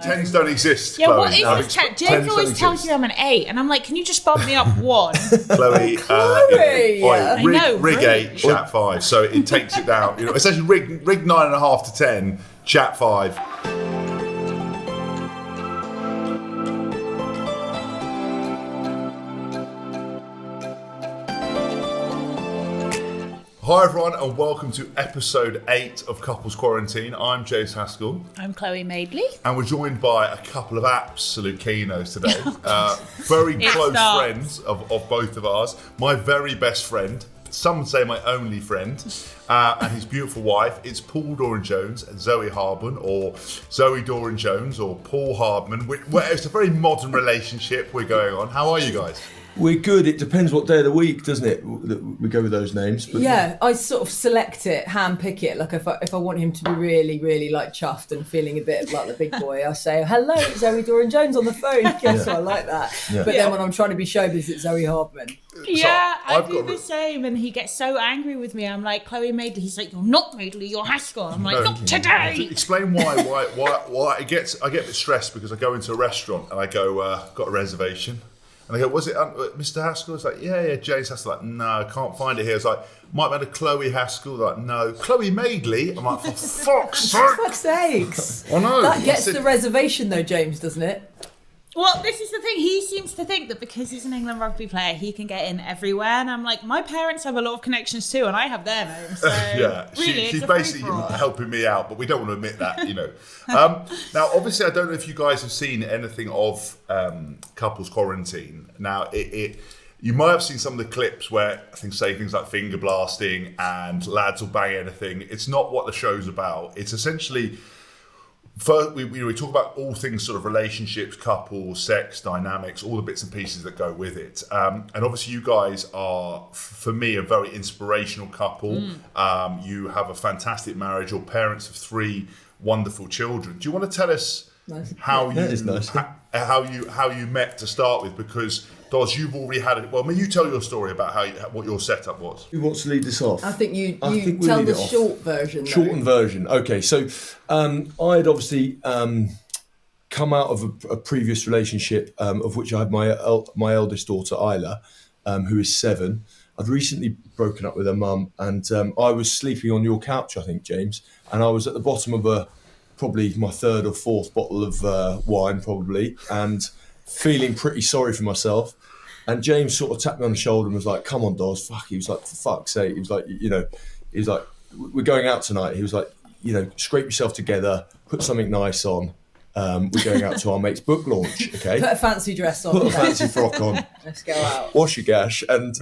Tens don't exist, Yeah, Chloe. what is this 10? James always tells you I'm an 8, and I'm like, can you just bump me up 1? Chloe, I know, rig rude. 8, chat 5. So it takes it down. You know, essentially rig 9.5 to 10, chat 5. Hi everyone, and welcome to episode 8 of Couples Quarantine. I'm James Haskell. I'm Chloe Madeley. And we're joined by a couple of absolute keynotes today. Very close friends of both of ours. My very best friend, some would say my only friend, and his beautiful wife. It's Paul Doran-Jones and Zoe Hardman, or Zoe Doran-Jones, or Paul Hardman. It's a very modern relationship we're going on. How are you guys? We're good. It depends what day of the week, doesn't it? We go with those names. But yeah, I sort of select it, hand pick it. Like if I want him to be really, really like chuffed and feeling a bit like the big boy, I say, "Hello, it's Zoe Doran-Jones on the phone." So I like that. Yeah. But then when I'm trying to be showbiz, it's Zoe Hardman. Yeah, I do the same, and he gets so angry with me. I'm like, Chloe Madeley. He's like, "You're not Madeley, you're Haskell." I'm like, "Not today." Explain why I get a bit stressed because I go into a restaurant and I go, got a reservation. And I go, was it Mr. Haskell? It's like, yeah, James Haskell. Like, no, I can't find it here. It's like, might have had a Chloe Haskell. Like, no. Chloe Madeley? I'm like, for fuck's sake. For fuck's sakes. I know. That gets the reservation though, James, doesn't it? Well, this is the thing. He seems to think that because he's an England rugby player, he can get in everywhere. And I'm like, my parents have a lot of connections too, and I have their names. So yeah, really, she's basically helping me out, but we don't want to admit that, you know. Now, obviously, I don't know if you guys have seen anything of Couples Quarantine. Now, you might have seen some of the clips where I think say things like finger blasting and lads will bang anything. It's not what the show's about. It's essentially... First, we talk about all things sort of relationships, couples, sex, dynamics, all the bits and pieces that go with it. And obviously you guys are, for me, a very inspirational couple. You have a fantastic marriage. You're parents of 3 wonderful children. Do you want to tell us how you met to start with? Because Doz, you've already had it. Well, may you tell your story about what your setup was? Who wants to lead this off? I think you tell the short version. Shortened version. Okay, so I had obviously come out of a previous relationship of which I had my eldest daughter Isla, who is 7. I'd recently broken up with her mum, and I was sleeping on your couch, I think, James, and I was at the bottom of probably my 3rd or 4th bottle of wine, probably, and feeling pretty sorry for myself. And James sort of tapped me on the shoulder and was like, "Come on, Doz." He was like, "For fuck's sake." He was like, "We're going out tonight." He was like, "Scrape yourself together, put something nice on. We're going out to our mate's book launch, okay? Put a fancy dress on. Put a fancy frock on. Let's go out. Wash your gash and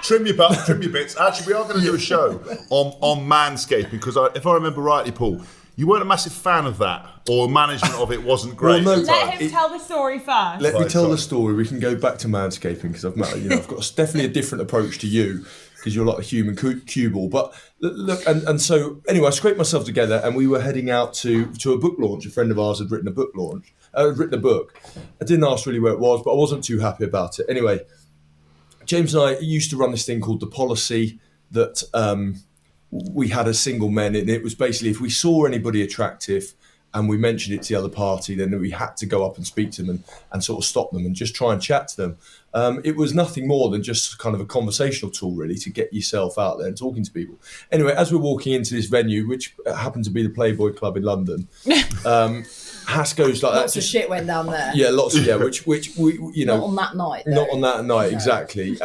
trim your bits. Actually, we are going to do a show on Manscape because if I remember rightly, Paul, you weren't a massive fan of that, or management of it wasn't great. Well, no, let him tell the story first. Let me tell the story. We can go back to manscaping because I've got definitely a different approach to you because you're like a human cue ball. But look, and so anyway, I scraped myself together and we were heading out to a book launch. A friend of ours had written a book. I didn't ask really where it was, but I wasn't too happy about it. Anyway, James and I used to run this thing called The Policy that we had as single men, and it was basically if we saw anybody attractive and we mentioned it to the other party, then we had to go up and speak to them and sort of stop them and just try and chat to them. It was nothing more than just kind of a conversational tool, really, to get yourself out there and talking to people. Anyway, as we're walking into this venue, which happened to be the Playboy Club in London, Hass goes like lots of shit went down there. Yeah, lots of which we not on that night. Though. Not on that night, exactly.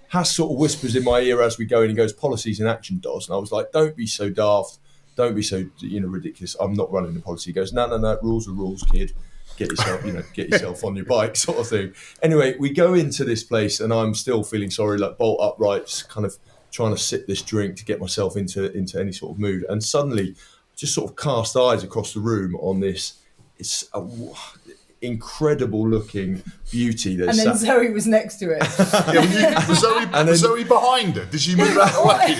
Hass sort of whispers in my ear as we go, and he goes, "Policies in action, Doz." And I was like, "Don't be so daft. Don't be so ridiculous. I'm not running the policy." He goes, "No. Rules are rules, kid. Get yourself on your bike," sort of thing. Anyway, we go into this place, and I'm still feeling sorry, like bolt upright, just kind of trying to sip this drink to get myself into any sort of mood. And suddenly, just sort of cast eyes across the room on this. It's incredible looking beauty. And then Zoe was next to it. Was Zoe behind her? Did she move out of the way?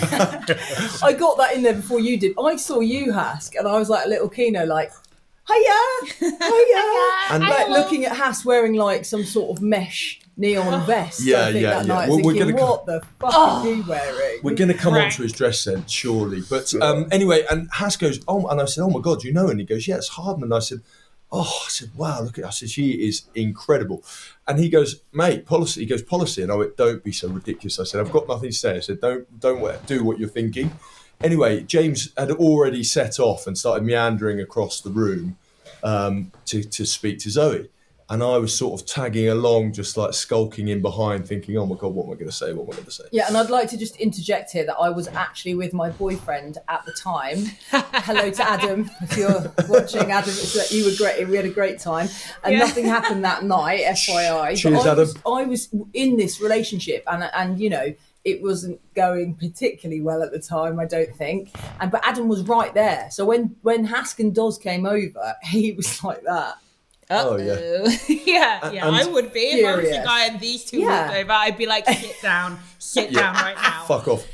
I got that in there before you did. I saw you, Hask, and I was like a little Keno, like, hiya. And like looking at Hass wearing like some sort of mesh neon vest. Yeah, I think yeah, that yeah. night, Well, we're thinking, gonna what the fuck is he wearing? We're going to come on Right. to his dress sense, surely. But anyway, and Has goes, oh, and I said, oh my God, you know? And he goes, yeah, it's Hardman. I said, wow, look at her. I said, she is incredible. And he goes, mate, policy. He goes, policy. And I went, don't be so ridiculous. I said, I've got nothing to say. I said, don't do what you're thinking. Anyway, James had already set off and started meandering across the room to speak to Zoe. And I was sort of tagging along, just like skulking in behind, thinking, oh my God, what am I going to say? What am I going to say? Yeah, and I'd like to just interject here that I was actually with my boyfriend at the time. Hello to Adam, if you're watching. Adam, you were great. We had a great time. And nothing happened that night, FYI. Cheers, Adam. I was in this relationship and you know, it wasn't going particularly well at the time, I don't think. But Adam was right there. So when Hask and Doz came over, he was like that. Oh, yeah. yeah, I would be. If I was the Furious. guy and these two walked over, I'd be like, sit down right now. Fuck off.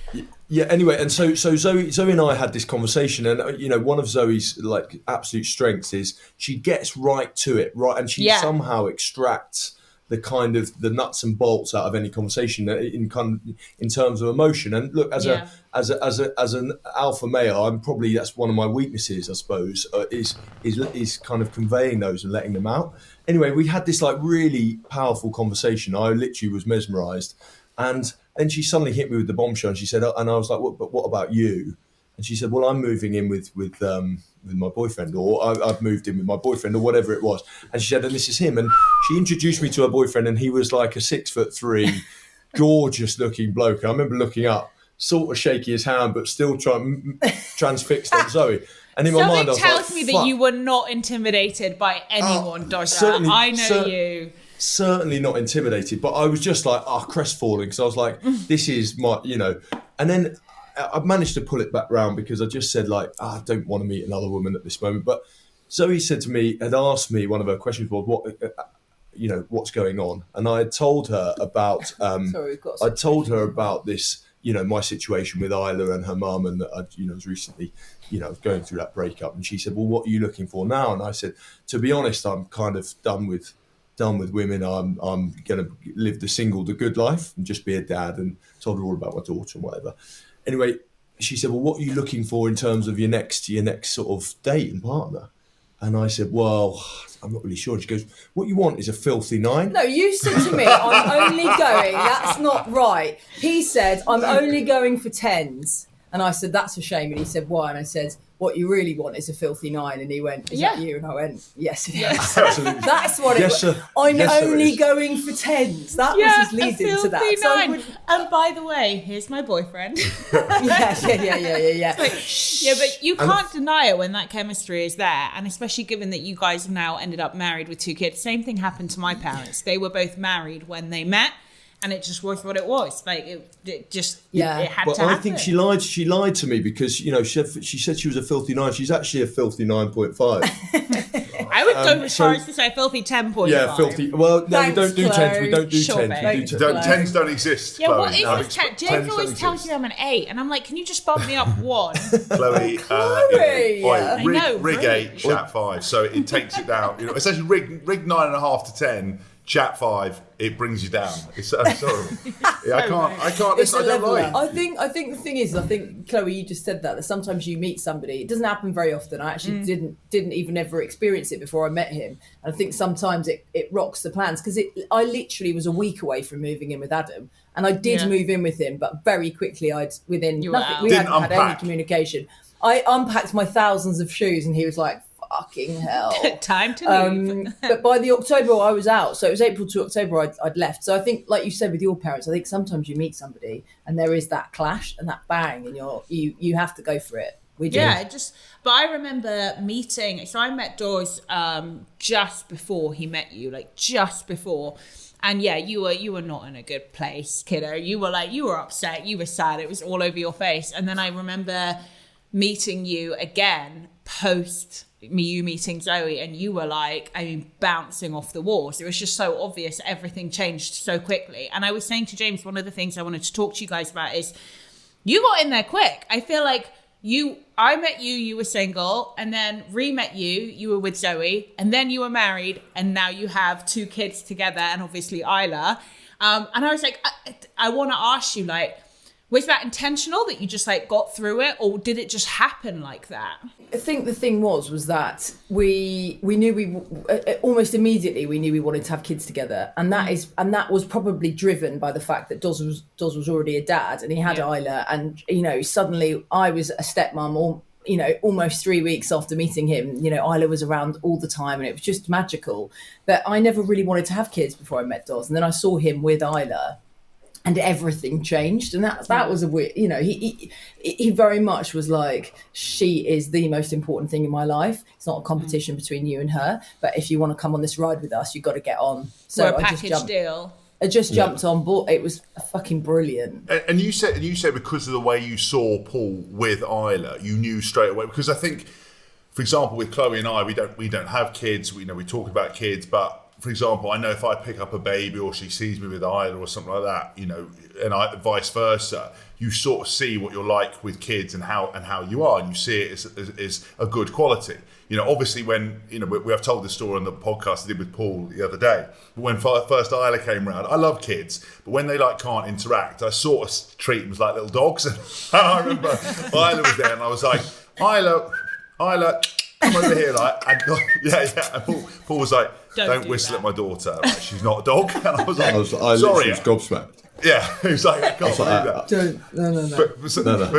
Yeah, anyway, and so Zoe and I had this conversation, and you know, one of Zoe's like absolute strengths is she gets right to it, right, and she somehow extracts the kind of the nuts and bolts out of any conversation in terms of emotion. And look, as an alpha male, that's one of my weaknesses, I suppose, is kind of conveying those and letting them out. Anyway, we had this like really powerful conversation. I literally was mesmerised, and then she suddenly hit me with the bombshell, and she said, and I was like, but what about you? And she said, well, I'm moving in with my boyfriend, or I've moved in with my boyfriend, or whatever it was. And she said, and this is him. And she introduced me to her boyfriend, and he was like a 6'3", gorgeous looking bloke. I remember looking up, sort of shaky his hand, but still transfixed on Zoe. And in my mind, I was tells like, me fuck. that you were not intimidated by anyone, Dodger. certainly- I know you. Certainly not intimidated, but I was just like, crestfallen, because I was like, this is my, you know. And then I managed to pull it back round, because I just said like, I don't want to meet another woman at this moment. But Zoe said to me, had asked me, one of her questions was, what's going on? And I had told her about, I told her about this, you know, my situation with Isla and her mum, and that I, was recently, going through that breakup. And she said, well, what are you looking for now? And I said, to be honest, I'm kind of done with women. I'm going to live the good life and just be a dad, and told her all about my daughter and whatever. Anyway, she said, well, what are you looking for in terms of your next sort of date and partner? And I said, well, I'm not really sure. And she goes, what you want is a filthy 9. No, you said to me, I'm only going, that's not right. He said, I'm only going for 10s. And I said, that's a shame. And he said, why? And I said, what you really want is a filthy 9. And he went, is that you? And I went, yes, it is. Absolutely. That's what Yes, it was. sir. I'm Yes, sir, it only is. going for 10s. That was his lead a into that. filthy So I 9. would- And by the way, here's my boyfriend. yeah. But you can't deny it when that chemistry is there, and especially given that you guys have now ended up married with 2 kids. Same thing happened to my parents. They were both married when they met, and it just was what it was. Like it just it had Well, to happen. I think she lied. She lied to me, because she said she was a filthy 9. She's actually a filthy 9.5. I would go as far as to say filthy 10.5. Yeah, filthy. Well, no, Thanks, we don't do Chloe. 10s. We don't do Sure, 10s. babe. We do 10s. 10s don't exist, Yeah, Chloe. what is No, this 10? Jake 10s always don't tells exist. you I'm an 8, and I'm like, can you just bump me up 1? Chloe, Chloe! oi, rig, I know, rig right? 8, chat 5. So it takes it down. Essentially rig 9.5 to 10, chat 5. It brings you down. I'm sorry. Yeah, I can't. It's Listen, a I don't level. lie. I think the thing is, Chloe, you just said that sometimes you meet somebody. It doesn't happen very often. I actually didn't even ever experience it before I met him. And I think sometimes it rocks the plans, because I literally was a week away from moving in with Adam, and I did move in with him, but very quickly within You were nothing. out. We Didn't hadn't had any unpack. communication. I unpacked my thousands of shoes, and he was like, fucking hell. Time to leave. But by the October I was out, so it was April to October I'd left. So I think, like you said with your parents, I think sometimes you meet somebody and there is that clash and that bang, and you have to go for it. We do. Yeah, but I remember meeting, so I met Doz just before he met you, like just before. And yeah, you were not in a good place, kiddo. You were upset, you were sad, it was all over your face. And then I remember meeting you again post you meeting Zoe, and you were like, bouncing off the walls. It was just so obvious, everything changed so quickly. And I was saying to James, one of the things I wanted to talk to you guys about is you got in there quick. I feel like I met you, you were single, and then re-met you were with Zoe, and then you were married, and now you have 2 kids together, and obviously Isla. And I was like, I want to ask you, like, was that intentional that you just like got through it, or did it just happen like that? I think the thing was that we knew almost immediately we knew we wanted to have kids together, and that was probably driven by the fact that Doz was already a dad and he had Isla, and suddenly I was a stepmom, almost 3 weeks after meeting him. Isla was around all the time, and it was just magical. But I never really wanted to have kids before I met Doz, and then I saw him with Isla. And everything changed, and that was a weird. He very much was like, she is the most important thing in my life. It's not a competition between you and her, but if you want to come on this ride with us, you've got to get on. So a package deal. I just jumped on board. It was fucking brilliant. And you said because of the way you saw Paul with Isla, you knew straight away. Because I think, for example, with Chloe and I, we don't have kids. We talk about kids, but. For example, I know if I pick up a baby or she sees me with Isla or something like that, and vice versa, you sort of see what you're like with kids and how you are, and you see it as a good quality. Obviously when, we have told this story on the podcast I did with Paul the other day, but when first Isla came around, I love kids, but when they can't interact, I sort of treat them as like little dogs. And I remember Isla was there and I was like, Isla, come over here, and Paul was like, don't whistle at my daughter, she's not a dog. And I was like, sorry. Was gobsmacked. Yeah, he was like, I can't believe that. No. No. So don't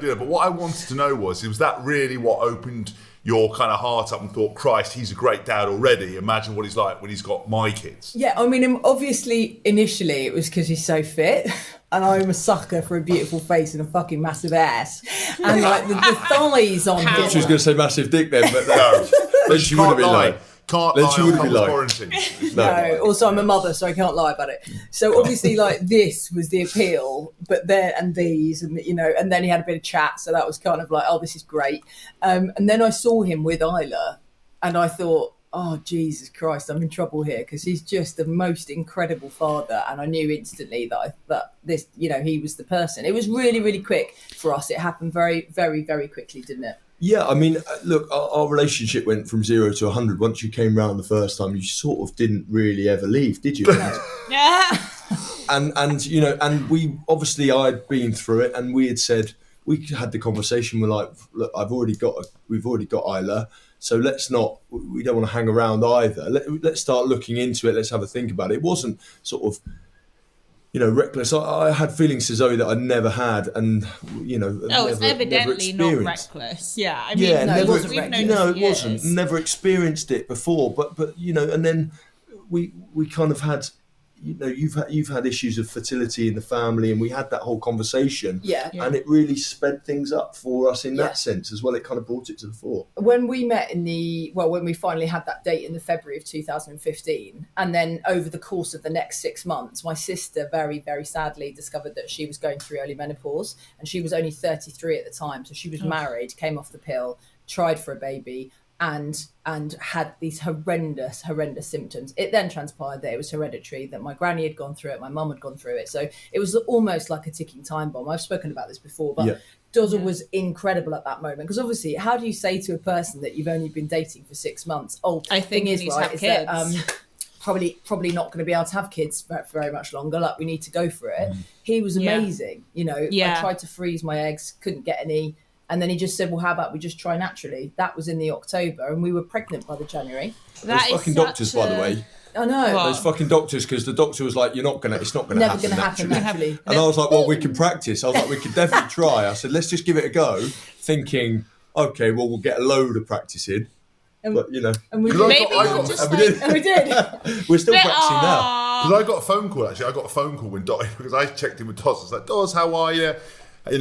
do that. But what I wanted to know was that really what opened your kind of heart up and thought, Christ, he's a great dad already. Imagine what he's like when he's got my kids. Yeah, I mean, obviously, initially, it was because he's so fit. And I'm a sucker for a beautiful face and a fucking massive ass. And like the thighs on him. She was going to say massive dick then, but no. Then she wouldn't be like. Can't lie on quarantine. No. Also, I'm a mother, so I can't lie about it. So obviously, this was the appeal, but then and then he had a bit of chat, so that was kind of like, oh, this is great. And then I saw him with Isla, and I thought, oh, Jesus Christ, I'm in trouble here, because he's just the most incredible father, and I knew instantly that this, he was the person. It was really, really quick for us. It happened very, very, very quickly, didn't it? Yeah, I mean, look, our relationship went from 0 to 100. Once you came round the first time, you sort of didn't really ever leave, did you? Yeah. And we obviously I'd been through it, and we had said, we had the conversation. We're like, look, we've already got Isla, so we don't want to hang around either. Let's start looking into it. Let's have a think about it. It wasn't sort of, reckless. I had feelings to Zoe that I'd never had, and it's evidently not reckless. Yeah, I mean, it wasn't reckless. No, it wasn't. Never experienced it before, but and then we kind of had, you've had issues of fertility in the family, and we had that whole conversation. Yeah. And it really sped things up for us in that sense as well. It kind of brought it to the fore. When we met when we finally had that date in the February of 2015, and then over the course of the next 6 months, my sister very, very sadly discovered that she was going through early menopause, and she was only 33 at the time. So she was married, came off the pill, tried for a baby, and had these horrendous symptoms. It then transpired that it was hereditary, that my granny had gone through it, my mum had gone through it. So it was almost like a ticking time bomb. I've spoken about this before, but Dozzle was incredible at that moment. Because obviously, how do you say to a person that you've only been dating for 6 months, I think is that probably not going to be able to have kids for very much longer. Like, we need to go for it. He was amazing. I tried to freeze my eggs, couldn't get any. And then he just said, well, how about we just try naturally? That was in the October, and we were pregnant by the January. Those fucking doctors, by the way. I know. Those fucking doctors, because the doctor was like, it's not going to happen naturally. And I was like, well, we can practice. I was like, we can definitely try. I said, let's just give it a go, thinking, okay, well, we'll get a load of practice in. But, And we did. And we did. We're still practicing now. Because I got a phone call, actually. I got a phone call because I checked in with Doz. I was like, Doz, how are you?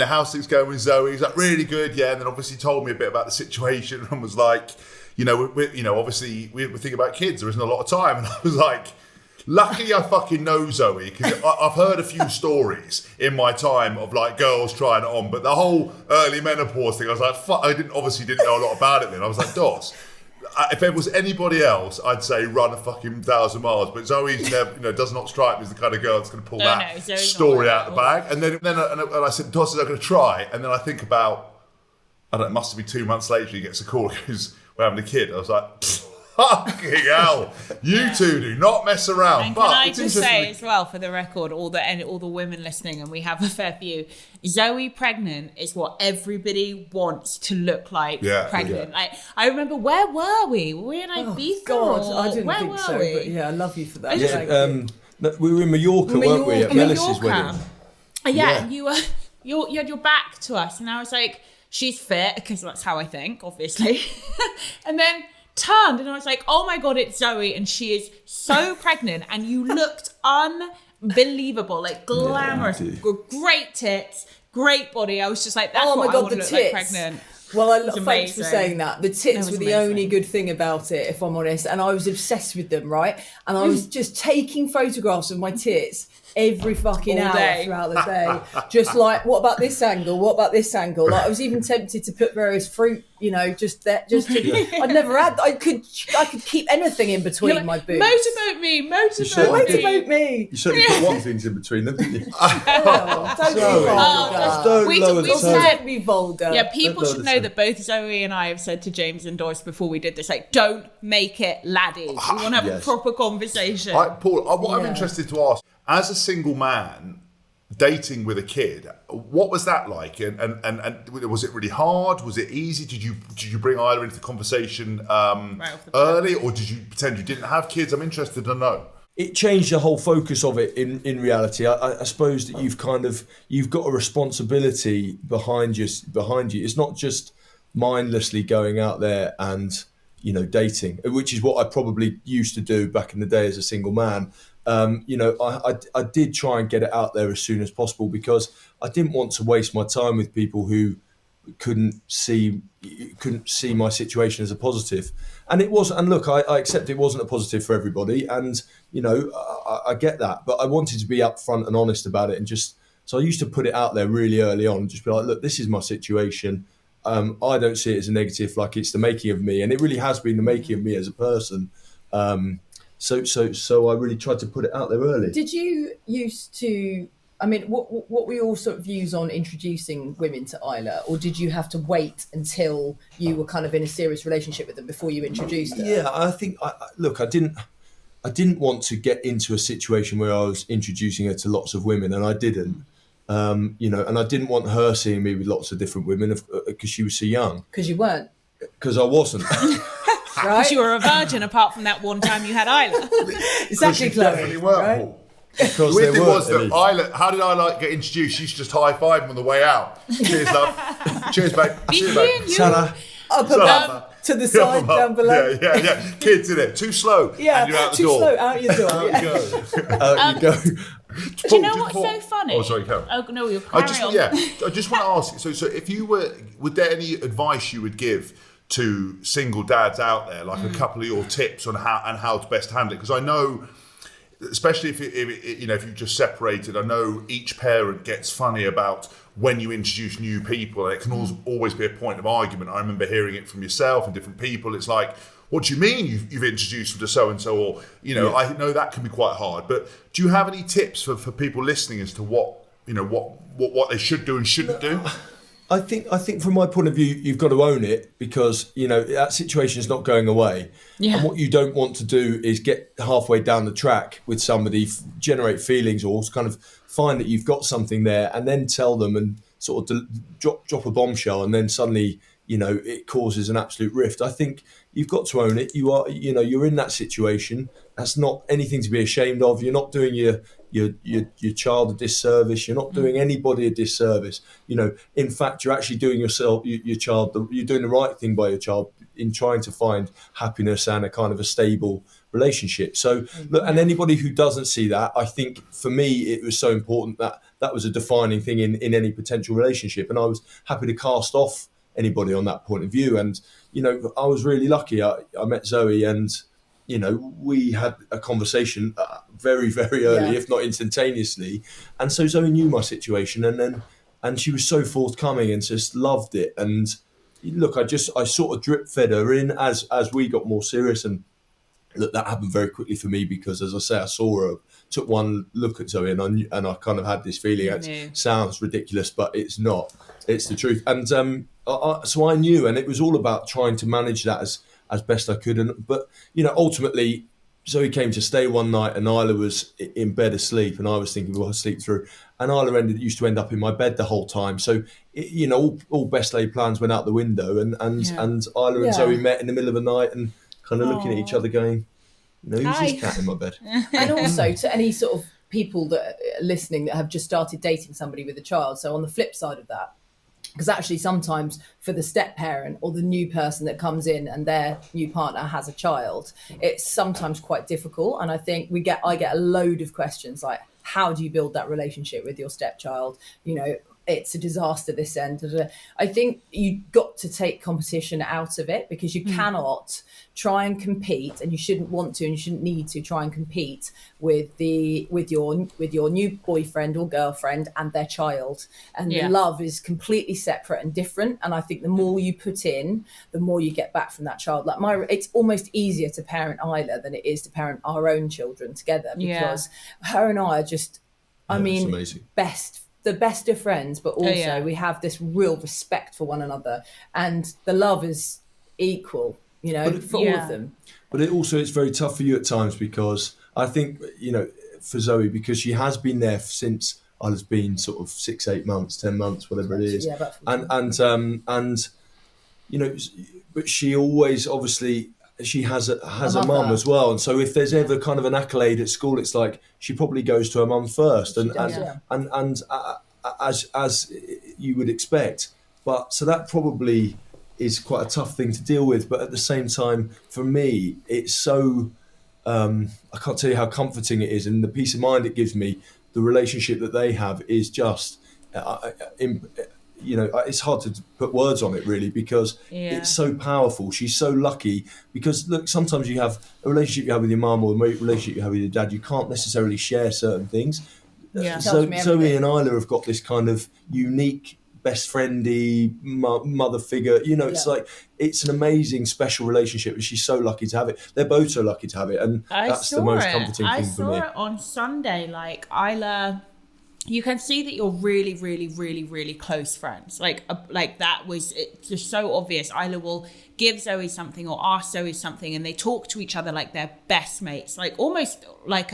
How's things going with Zoe? He's like, really good, yeah. And then obviously told me a bit about the situation and was like, obviously we're thinking about kids. There isn't a lot of time. And I was like, luckily I fucking know Zoe, because I've heard a few stories in my time of like girls trying it on, but the whole early menopause thing, I was like, fuck, I didn't know a lot about it then. I was like, Doz, if it was anybody else, I'd say run a fucking 1,000 miles. But Zoe's never, does not strike me as the kind of girl that's going to pull that story out of the bag. And then I said, Doz, I'm going to try. And then I think about I don't know, it must have been 2 months later, he gets a call, goes, we're having a kid. I was like, fucking hell, you two do not mess around. And but can I just say as well, for the record, all the women listening, and we have a fair few, Zoe pregnant is what everybody wants to look like pregnant. Yeah. Like, I remember, where were we? Were we in Ibiza? God, I didn't where think were so. we? But yeah, I love you for that. Yeah, Thank you. no, we were in Mallorca, weren't we, at Melis's wedding? And you were you had your back to us, and I was like, she's fit, because that's how I think, obviously. And then turned, and I was like, oh my God, it's Zoe, and she is so pregnant, and you looked unbelievable, like glamorous, great tits, great body. I was just like, that's what I want to look like pregnant. Well, thanks for saying that. The tits were the only good thing about it, if I'm honest. And I was obsessed with them, right? And I was just taking photographs of my tits every fucking hour throughout the day. Just like, what about this angle? What about this angle? Like, I was even tempted to put various fruit, just to, I'd never had, I could keep anything in between my boobs. Motivate me. Motivate me. You certainly put one things in between them, didn't you? Don't be vulgar. Yeah, people should know that both Zoe and I have said to James and Doris before we did this, like, don't make it laddie. We want to have a proper conversation. Paul, what I'm interested to ask, as a single man dating with a kid, what was that like? And was it really hard? Was it easy? Did you bring Isla into the conversation early, or did you pretend you didn't have kids? I'm interested to know. It changed the whole focus of it in reality. I suppose that you've got a responsibility behind you. It's not just mindlessly going out there and dating, which is what I probably used to do back in the day as a single man. I did try and get it out there as soon as possible, because I didn't want to waste my time with people who couldn't see my situation as a positive. And it was, and look, I accept it wasn't a positive for everybody, and I get that, but I wanted to be upfront and honest about it, and so I used to put it out there really early on, just be like, look, this is my situation. I don't see it as a negative, like it's the making of me, and it really has been the making of me as a person. So I really tried to put it out there early. Did you used to? I mean, what were your sort of views on introducing women to Isla, or did you have to wait until you were kind of in a serious relationship with them before you introduced her? Yeah, I think. I didn't want to get into a situation where I was introducing her to lots of women, and I didn't. And I didn't want her seeing me with lots of different women because she was so young. Because you weren't. Because I wasn't. Right? Because you were a virgin, apart from that one time you had Isla. Exactly, Chloe. Definitely weren't, right? Paul. Because the weird thing was that Isla, how did Isla get introduced? She's just high-fiving on the way out. Cheers, love. Cheers, mate. See you, mate. Sana. Up above, to the side, down below. Yeah. Kids in it. Too slow. Yeah, and you're out the too door. slow, out your door. Out you go. Out you go. Do you know what's so funny? Oh, sorry, Karen. Oh, no, you're carrying on. I just want to ask you, so if you would there any advice you would give to single dads out there, like a couple of your tips on how to best handle it? Because I know, especially if you've just separated, I know each parent gets funny about when you introduce new people, and it can always be a point of argument. I remember hearing it from yourself and different people. It's like, what do you mean you've introduced them to so-and-so? Or, I know that can be quite hard. But do you have any tips for people listening as to what they should do and shouldn't do? I think from my point of view, you've got to own it, because that situation is not going away. Yeah. And what you don't want to do is get halfway down the track with somebody, generate feelings, or kind of find that you've got something there, and then tell them and sort of drop a bombshell, and then suddenly it causes an absolute rift. I think you've got to own it. You are, you're in that situation. That's not anything to be ashamed of. You're not doing your child a disservice. You're not doing anybody a disservice. In fact, you're actually doing your child. You're doing the right thing by your child in trying to find happiness and a kind of a stable relationship. So, look, and anybody who doesn't see that, I think for me, it was so important that was a defining thing in any potential relationship, and I was happy to cast off anybody on that point of view. And I was really lucky. I met Zoe, and we had a conversation very, very early, if not instantaneously. And so Zoe knew my situation, and she was so forthcoming and just loved it. And look, I sort of drip fed her in as we got more serious. And look, that happened very quickly for me, because as I say, I saw her, took one look at Zoe, and I kind of had this feeling. It sounds ridiculous, but it's not. It's the truth. And so I knew, and it was all about trying to manage that as best I could. But ultimately, Zoe came to stay one night, and Isla was in bed asleep, and I was thinking, well, I'll sleep through. And Isla used to end up in my bed the whole time. So, all best laid plans went out the window, and Isla and Zoe met in the middle of the night and kind of looking at each other going, who's this cat in my bed? And also to any sort of people that are listening that have just started dating somebody with a child. So on the flip side of that, because actually sometimes for the step parent or the new person that comes in and their new partner has a child, it's sometimes quite difficult. And I think I get a load of questions like, how do you build that relationship with your stepchild? It's a disaster this end. I think you've got to take competition out of it, because you cannot try and compete, and you shouldn't want to, and you shouldn't need to try and compete with your new boyfriend or girlfriend and their child. And the love is completely separate and different. And I think the more you put in, the more you get back from that child. It's almost easier to parent Isla than it is to parent our own children together, because her and I are just, the best of friends, but also we have this real respect for one another, and the love is equal, for all of them. But it's very tough for you at times, because I think, for Zoe, because she has been there since Isla's been sort of 6, 8 months, 10 months, whatever it is. Yeah, but she always, obviously, she has a mum as well, and so if there's ever kind of an accolade at school, it's like she probably goes to her mum first, and as you would expect. But so that probably is quite a tough thing to deal with. But at the same time, for me, it's so I can't tell you how comforting it is, and the peace of mind it gives me. The relationship that they have is just it's hard to put words on it really, because it's so powerful. She's so lucky, because look, sometimes you have a relationship you have with your mum or a relationship you have with your dad, you can't necessarily share certain things. So Zoe and Isla have got this kind of unique best friendy mother figure. It's like, it's an amazing special relationship, and she's so lucky to have it. They're both so lucky to have it, and that's the most comforting thing for me. I saw it on Sunday, like Isla. You can see that you're really, really, really, really close friends. Like that was just so obvious. Isla will give Zoe something or ask Zoe something, and they talk to each other like they're best mates, like almost like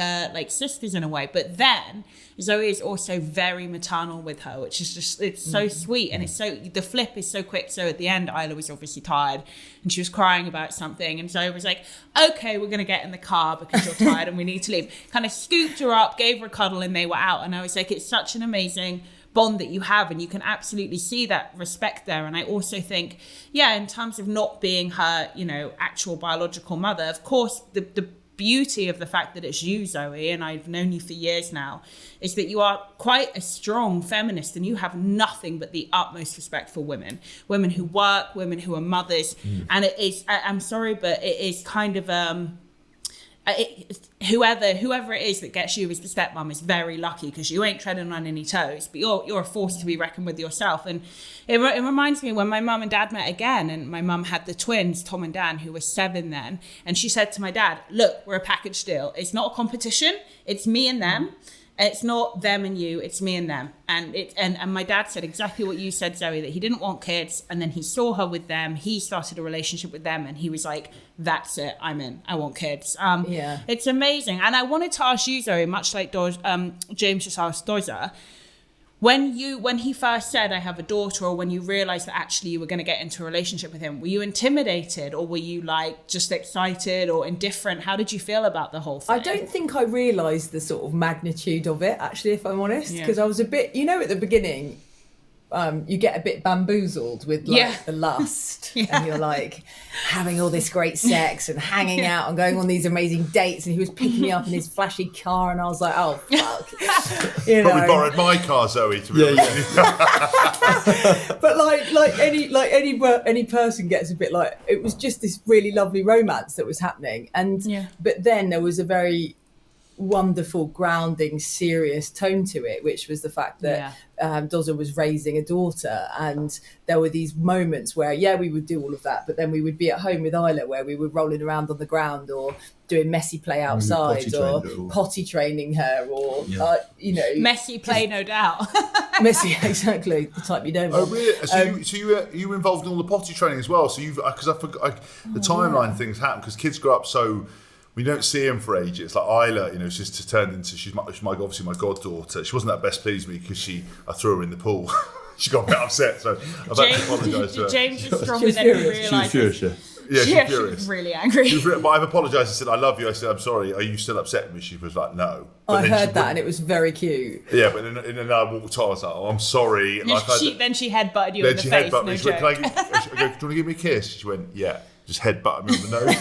sisters in a way. But then Zoe is also very maternal with her, which is just, it's so sweet, and the flip is so quick. So at the end, Isla was obviously tired and she was crying about something, and Zoe was like, okay, we're gonna get in the car because you're tired and we need to leave. Kind of scooped her up, gave her a cuddle, and they were out. And I was like, it's such an amazing bond that you have, and you can absolutely see that respect there. And I also think, in terms of not being her, actual biological mother, of course, the beauty of the fact that it's you, Zoe, and I've known you for years now, is that you are quite a strong feminist, and you have nothing but the utmost respect for women who work, women who are mothers. And it is, I'm sorry, but it is kind of whoever it is that gets you as the stepmom is very lucky, because you ain't treading on any toes, but you're a force to be reckoned with yourself. And it reminds me when my mum and dad met again, and my mum had the twins, Tom and Dan, who were 7 then, and she said to my dad, look, we're a package deal. It's not a competition. It's me and them. It's not them and you, it's me and them. And my dad said exactly what you said, Zoe, that he didn't want kids, and then he saw her with them, he started a relationship with them, and he was like, that's it, I'm in, I want kids. It's amazing. And I wanted to ask you, Zoe, much like James just asked Doza, when he first said, I have a daughter, or when you realized that actually you were going to get into a relationship with him, were you intimidated, or were you like just excited or indifferent? How did you feel about the whole thing? I don't think I realized the sort of magnitude of it, actually, if I'm honest, because I was a bit, at the beginning, you get a bit bamboozled with the lust, and you're like having all this great sex and hanging out and going on these amazing dates, and he was picking me up in his flashy car, and I was like, oh fuck. Probably borrowed my car, Zoe, to be honest. But like any person gets a bit like, it was just this really lovely romance that was happening, and but then there was a very wonderful, grounding, serious tone to it, which was the fact that Dozer was raising a daughter, and there were these moments where we would do all of that, but then we would be at home with Isla where we were rolling around on the ground or doing messy play outside or potty training her or messy play, no doubt. Messy, exactly, the type you don't want. Oh really? So you were involved in all the potty training as well, so because I forgot the timeline things happen because kids grow up so we don't see them for ages. Like Isla, she's just turned into she's obviously my goddaughter. She wasn't that best pleased with me because I threw her in the pool. She got a bit upset, so I've had to apologise to her. James is stronger than he realised. She was furious. Yeah, she's furious. She was really angry. But I've apologised. I said, I love you. I said, I'm sorry. Are you still upset with me? She was like, no. But I heard that and it was very cute. Yeah, but then I walked on. I was like, oh, I'm sorry. Then she headbutted you in the face. No joke. Went, do you want to give me a kiss? She went, yeah. Just headbutted me on the nose.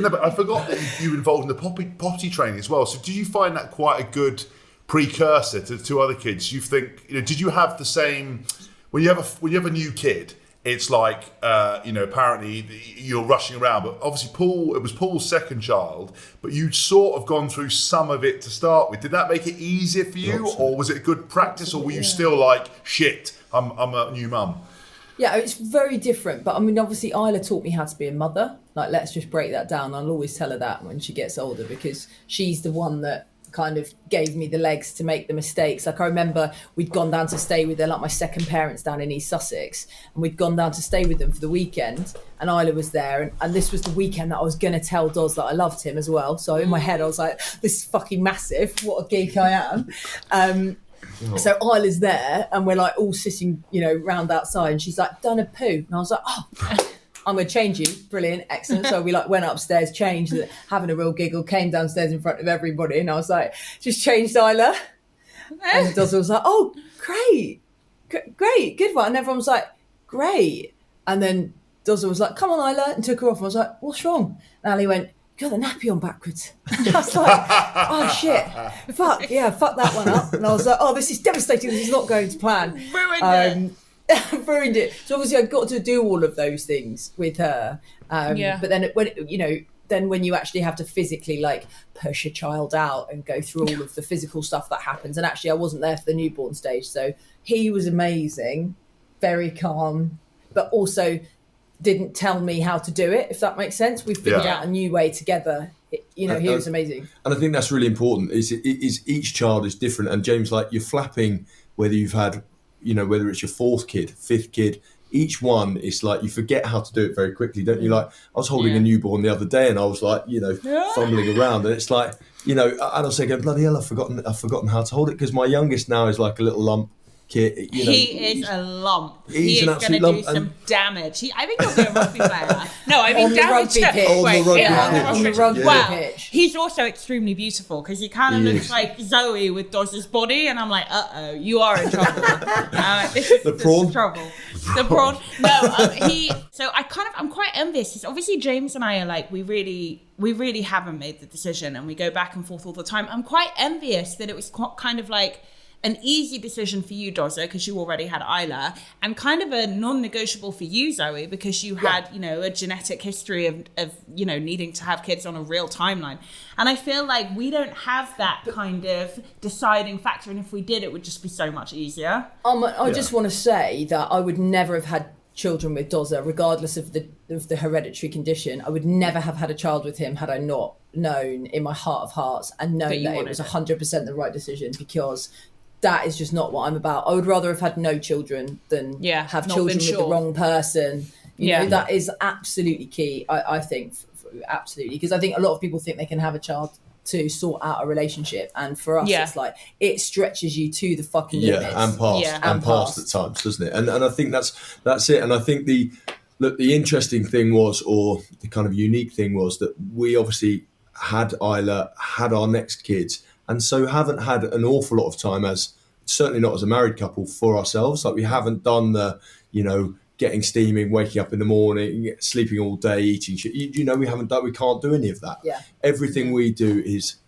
But I forgot that you were involved in the potty training as well. So did you find that quite a good precursor to the two other kids? You think, did you have the same, when you have a new kid, it's like, apparently you're rushing around, but obviously it was Paul's second child, but you'd sort of gone through some of it to start with. Did that make it easier for you, or was it good practice, or were you still like, shit, I'm a new mum? Yeah, it's very different. But I mean, obviously, Isla taught me how to be a mother. Like, let's just break that down. I'll always tell her that when she gets older, because she's the one that kind of gave me the legs to make the mistakes. Like, I remember we'd gone down to stay with her, like my second parents down in East Sussex, and we'd gone down to stay with them for the weekend, and Isla was there, and this was the weekend that I was going to tell Doz that I loved him as well. So in my head, I was like, this is fucking massive. What a geek I am. So Isla's there, and we're like all sitting, round outside, and she's like, done a poo. And I was like, oh, I'm going to change you. Brilliant, excellent. So we went upstairs, changed, having a real giggle, came downstairs in front of everybody, and I was like, just changed Isla. And Doz was like, oh, great, good one. And everyone was like, great. And then Doz was like, come on, Isla, and took her off. I was like, what's wrong? And Ali went, got the nappy on backwards. I was like, oh shit, fuck that one up. And I was like, oh, this is devastating. This is not going to plan. Ruined it. So obviously I got to do all of those things with her. But then when you actually have to physically push a child out and go through all of the physical stuff that happens. And actually I wasn't there for the newborn stage. So he was amazing, very calm, but also didn't tell me how to do it, if that makes sense. We figured out a new way together. He was amazing. And I think that's really important, is each child is different. And James, you're flapping whether you've had, whether it's your fourth kid, fifth kid, each one is you forget how to do it very quickly, don't you? I was holding a newborn the other day and I was fumbling around, and it's and I was saying, bloody hell, I've forgotten how to hold it, because my youngest now is like a little lump. Kid, he is a lump. He's an absolute lump. He is going to do some damage. I think he'll be a rugby player. No, I mean damage to on the rugby pitch. He's also extremely beautiful, because he kind of looks like Zoe with Doz's body, and I'm like, you are in trouble. This is trouble. The prawn. No, So I'm quite envious, because obviously James and I are we really haven't made the decision, and we go back and forth all the time. I'm quite envious that it was kind of an easy decision for you, Dozer, because you already had Isla, and kind of a non-negotiable for you, Zoe, because you had, a genetic history of needing to have kids on a real timeline. And I feel like we don't have that kind of deciding factor, and if we did, it would just be so much easier. I just want to say that I would never have had children with Dozer, regardless of the hereditary condition. I would never have had a child with him had I not known in my heart of hearts and known that it was 100% the right decision, because that is just not what I'm about. I would rather have had no children than have children with the wrong person. You know, that is absolutely key, I think, absolutely. Because I think a lot of people think they can have a child to sort out a relationship, and for us it's it stretches you to the fucking limits. And past at times, doesn't it? And I think that's it. And I think the interesting thing was, or the kind of unique thing was, that we obviously had Isla, had our next kids, and so haven't had an awful lot of time, as certainly not as a married couple, for ourselves. We haven't done the, getting steaming, waking up in the morning, sleeping all day, eating shit. We can't do any of that. Yeah. Everything we do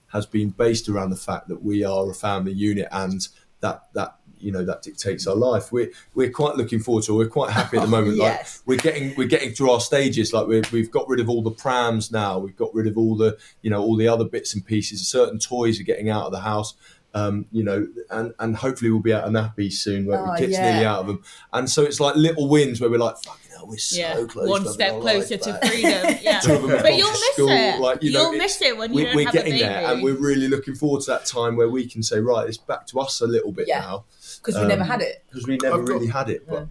has been based around the fact that we are a family unit, and that that dictates our life. We're quite looking forward to. We're quite happy at the moment. Yes. Like we're getting through our stages. Like we've got rid of all the prams now. We've got rid of all the all the other bits and pieces. Certain toys are getting out of the house. And hopefully we'll be out of nappies soon where the kids nearly out of them. And so it's like little wins where we're like, fucking hell, we're so close. One to step closer to freedom. Yeah. Two of them have But gone you'll to miss school. it. Like, You'll miss it when you don't we're have a getting baby. there, and we're really looking forward to that time where we can say, right, it's back to us a little bit now. Because we never had it. Because we never really had it. But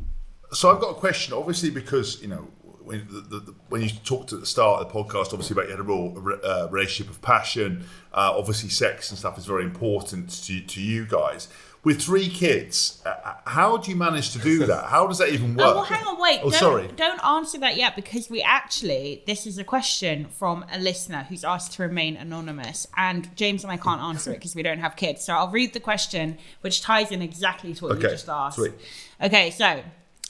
So I've got a question, obviously, because, when you talked at the start of the podcast, obviously, about you had a real relationship of passion. Obviously, sex and stuff is very important to you guys. With 3 kids, how do you manage to do that? How does that even work? Oh, well, hang on, wait. Sorry. Don't answer that yet, because this is a question from a listener who's asked to remain anonymous. And James and I can't answer it because we don't have kids. So I'll read the question, which ties in exactly to what you just asked. Sweet. Okay, so,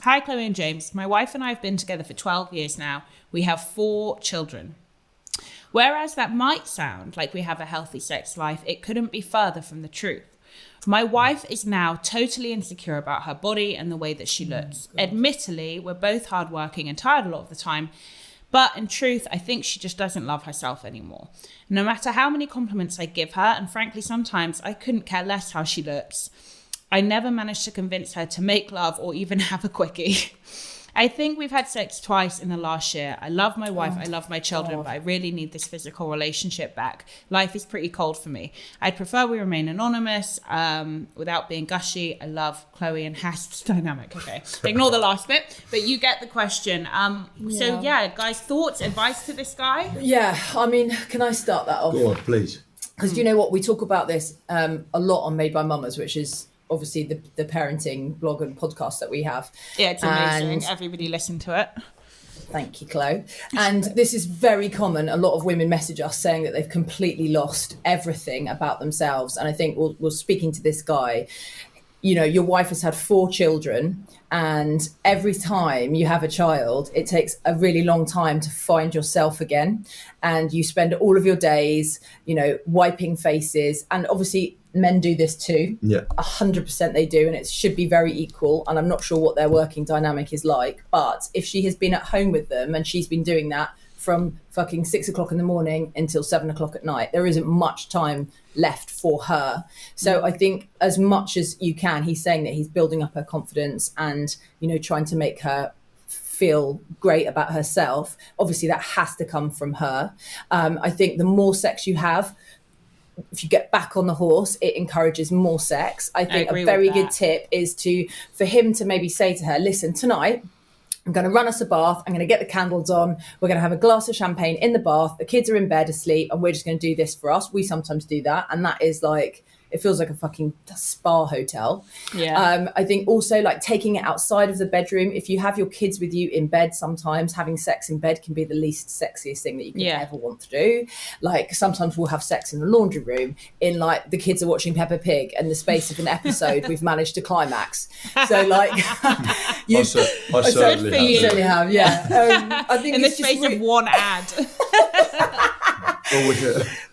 hi, Chloe and James. My wife and I have been together for 12 years now. We have 4 children. Whereas that might sound like we have a healthy sex life, it couldn't be further from the truth. My wife is now totally insecure about her body and the way that she looks. Admittedly, we're both hardworking and tired a lot of the time, but in truth, I think she just doesn't love herself anymore. No matter how many compliments I give her, and frankly, sometimes I couldn't care less how she looks, I never managed to convince her to make love or even have a quickie. I think we've had sex twice in the last year. I love my wife, I love my children, but I really need this physical relationship back. Life is pretty cold for me. I'd prefer we remain anonymous without being gushy. I love Chloe and Hast's dynamic. Okay, ignore the last bit, but you get the question. So guys, thoughts, advice to this guy? Yeah, I mean, can I start that off? go on, please. Because you know what, we talk about this a lot on Made by Mamas, which is obviously the parenting blog and podcast that we have. Yeah, it's amazing. Everybody listen to it. Thank you, Chloe. And this is very common. A lot of women message us saying that they've completely lost everything about themselves. And I think we're speaking to this guy, your wife has had 4 children, and every time you have a child, it takes a really long time to find yourself again. And you spend all of your days, wiping faces. And obviously men do this too. Yeah. 100% they do. And it should be very equal. And I'm not sure what their working dynamic is like. But if she has been at home with them and she's been doing that from fucking 6 o'clock in the morning until 7 o'clock at night, there isn't much time left for her. So I think as much as you can, he's saying that he's building up her confidence and, trying to make her feel great about herself. Obviously that has to come from her. I think the more sex you have, if you get back on the horse, it encourages more sex. I think a very good tip is for him to maybe say to her, listen, tonight I'm going to run us a bath. I'm going to get the candles on. We're going to have a glass of champagne in the bath. The kids are in bed asleep and we're just going to do this for us. We sometimes do that. And that is like, it feels like a fucking spa hotel. Yeah. I think also like taking it outside of the bedroom. If you have your kids with you in bed, sometimes having sex in bed can be the least sexiest thing that you could ever want to do. Like sometimes we'll have sex in the laundry room in like the kids are watching Peppa Pig and the space of an episode we've managed to climax. So like I certainly have. Yeah. I think in the space of one ad.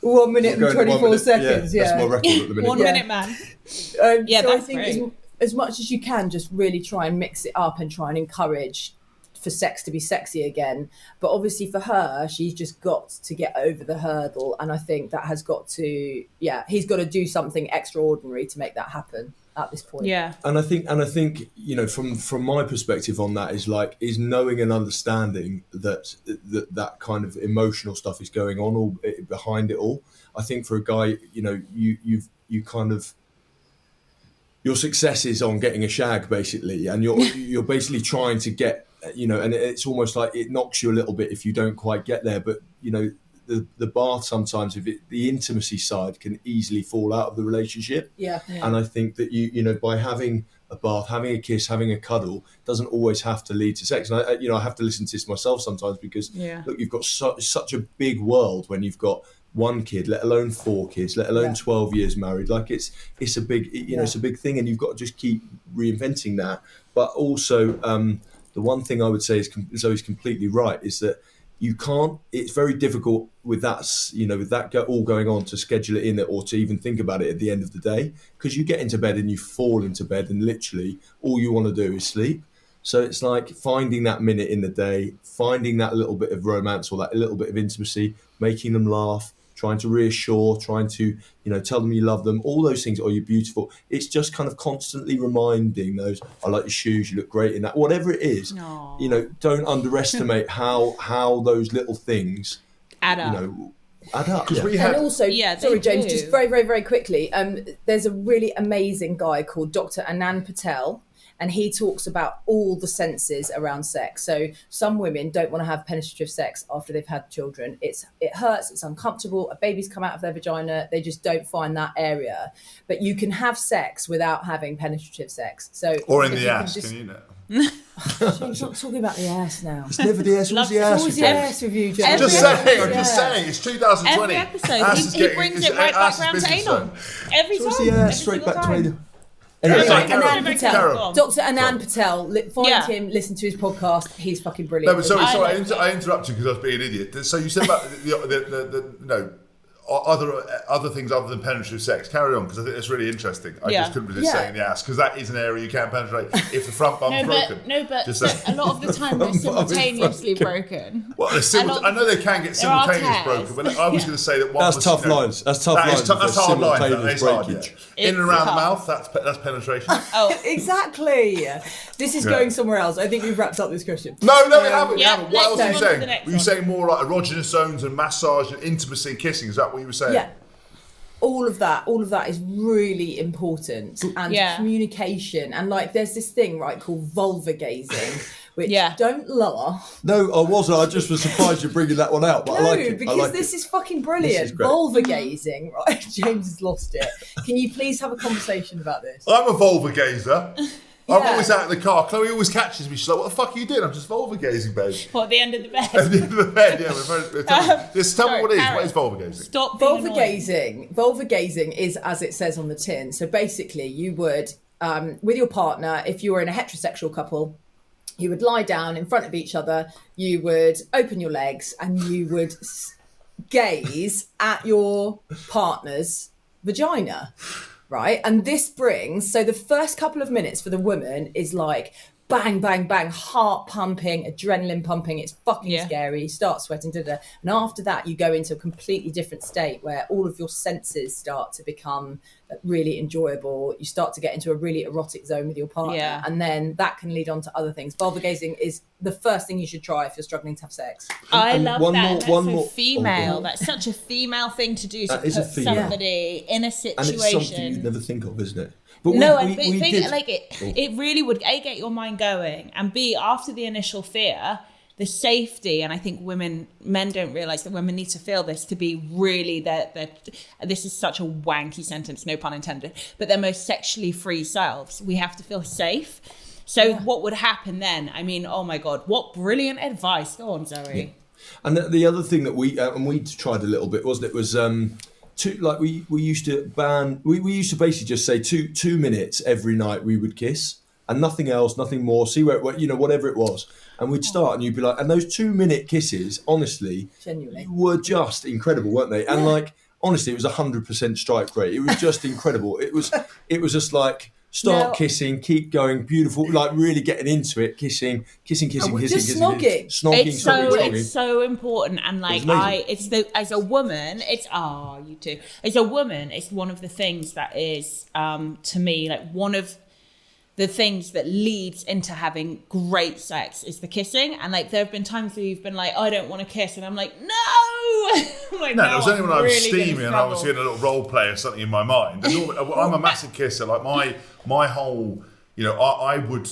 1 minute and 24 seconds. That's my record at the minute. 1 minute, man. So that's I think great. as much as you can, just really try and mix it up and try and encourage for sex to be sexy again. But obviously for her, she's just got to get over the hurdle. And I think that has got to, he's got to do something extraordinary to make that happen at this point. Yeah. And I think from my perspective on that is knowing and understanding that kind of emotional stuff is going on all behind it all. I think for a guy, you kind of, your success is on getting a shag basically, and you're basically trying to get, and it's almost like it knocks you a little bit if you don't quite get there. But the bath sometimes, the intimacy side can easily fall out of the relationship. Yeah. And I think that by having a bath, having a kiss, having a cuddle doesn't always have to lead to sex. And I have to listen to this myself sometimes because look, you've got such a big world when you've got 1 kid, let alone 4 kids, let alone 12 years married. Like it's a big, it's a big thing, and you've got to just keep reinventing that. But also, the one thing I would say is Zoe's completely right, is that, you can't. It's very difficult with that, with that all going on, to schedule it in or to even think about it at the end of the day, because you get into bed and you fall into bed and literally all you want to do is sleep. So it's like finding that minute in the day, finding that little bit of romance or that little bit of intimacy, making them laugh, trying to reassure, trying to, tell them you love them, all those things, or you're beautiful. It's just kind of constantly reminding those, I like your shoes, you look great in that, whatever it is. Aww. Don't underestimate how those little things add up. Add up. Because we had... And also, sorry, James, do. just very, very, very quickly, there's a really amazing guy called Dr. Anand Patel, and he talks about all the senses around sex. So some women don't want to have penetrative sex after they've had children. It hurts, it's uncomfortable, a baby's come out of their vagina, they just don't find that area. But you can have sex without having penetrative sex. So or in the ass, can you know? She's not talking about the ass now. It's never the ass, what's the ass? It's always the ass with you, James. I'm just saying, it's 2020. Every episode, he brings it right back around to anal. Every time. What's the ass? Straight back to anal. Anyway, Anand Patel, Dr. Anand Patel, find him, listen to his podcast. He's fucking brilliant. No, but sorry, I interrupted you because I was being an idiot. So you said about the other things other than penetrative sex. Carry on, because I think it's really interesting. I just couldn't resist saying the ass, because that is an area you can't penetrate if the front bum's broken. But a lot of the time they're simultaneously broken. Well, I know they can get simultaneously broken, but I was going to say that one That's was... tough lines. That's tough lines. That's hard lines. Simultaneous breakage. In and around the mouth, that's penetration. Oh, exactly. This is going somewhere else. I think we've wrapped up this question. No, we haven't. What else are you saying? Were you saying more like erogenous zones and massage and intimacy and kissing? Is that what you were saying? Yeah. All of that is really important, and communication, and there's this thing called vulva-gazing, which don't laugh. No, I wasn't. I just was surprised you're bringing that one out, but I like it. Because this is fucking brilliant. Vulva-gazing, right? James has lost it. Can you please have a conversation about this? I'm a vulva gazer. I'm always out in the car. Chloe always catches me. She's like, "What the fuck are you doing?" I'm just vulva gazing, babe. What, at the end of the bed? At the end of the bed, yeah. Tell me what it is. What is vulva gazing? Stop being vulva-gazing. Vulva-gazing is as it says on the tin. So basically, you would, with your partner, if you were in a heterosexual couple, you would lie down in front of each other, you would open your legs, and you would gaze at your partner's vagina. Right. And this brings, so the first couple of minutes for the woman is like bang, bang, bang, heart pumping, adrenaline pumping. It's fucking scary. You start sweating, and after that, you go into a completely different state where all of your senses start to become really enjoyable. You start to get into a really erotic zone with your partner, and then that can lead on to other things. Vulva gazing is the first thing you should try if you're struggling to have sex. I love that. That's so female. That's such a female thing to do, to put somebody in a situation. And it's something you'd never think of, isn't it? But it really would get your mind going, and B, after the initial fear, the safety. And I think men don't realize that women need to feel this to be really this is such a wanky sentence, no pun intended, but their most sexually free selves. We have to feel safe. So what would happen then? I mean, oh my God, what brilliant advice. Go on, Zoe. Yeah. And the other thing that we tried a little bit, wasn't it, was we used to ban, we used to basically just say 2 minutes every night we would kiss, and nothing else, nothing more, see where whatever it was. And we'd start and you'd be like, and those 2 minute kisses, honestly, genuinely, were just incredible, weren't they? And honestly, it was 100% strike rate. It was just incredible. It was just like, kissing, keep going, beautiful, like really getting into it, kissing. Snogging. It's so important, and as a woman, it's one of the things that is to me one of the things that leads into having great sex is the kissing. And there have been times where you've been like, I don't want to kiss, and I'm like, no. I'm like, no, it was only when I was steaming and I was doing a little role play or something in my mind. And I'm a massive kisser. My whole, I would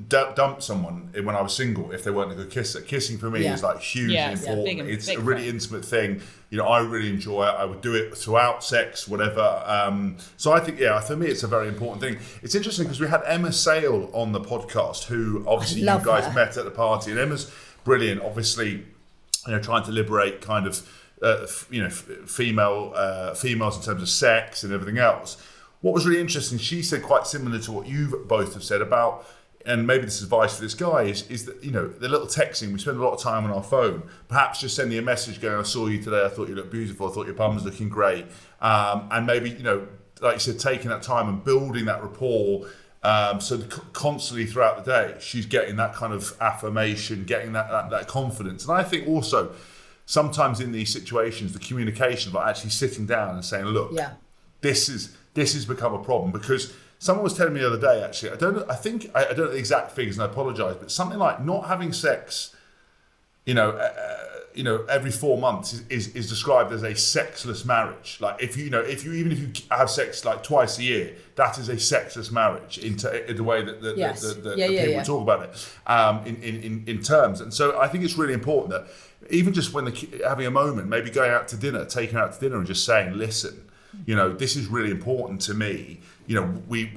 dump someone when I was single if they weren't a good kisser. Kissing for me is hugely important. It's a really intimate thing. I really enjoy it. I would do it throughout sex, whatever. So I think, for me, it's a very important thing. It's interesting because we had Emma Sale on the podcast, who obviously you guys met at the party, and Emma's brilliant. Obviously, trying to liberate kind of females in terms of sex and everything else. What was really interesting, she said quite similar to what you both have said about and maybe this is advice for this guy, is that, the little texting, we spend a lot of time on our phone, perhaps just sending a message going, I saw you today, I thought you looked beautiful, I thought your bum was looking great. And maybe, like you said, taking that time and building that rapport, so constantly throughout the day, she's getting that kind of affirmation, getting that confidence. And I think also, sometimes in these situations, the communication, like actually sitting down and saying, look, this has become a problem, because someone was telling me the other day, actually, I don't know the exact figures, and I apologise, but something like not having sex, every 4 months is described as a sexless marriage. Like if you have sex like twice a year, that is a sexless marriage in the way that the people talk about it in terms. And so I think it's really important that even just when having a moment, maybe going out to dinner, taking her out to dinner, and just saying, listen, this is really important to me. We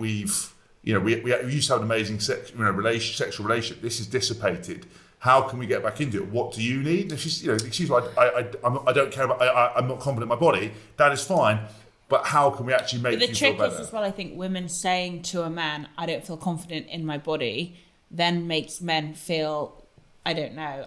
used to have an amazing sexual relationship. This is dissipated. How can we get back into it? What do you need? And she's like, I don't care about. I'm not confident in my body. That is fine. But how can we actually make you feel better? The trick is as well, I think, women saying to a man, I don't feel confident in my body, then makes men feel, I don't know.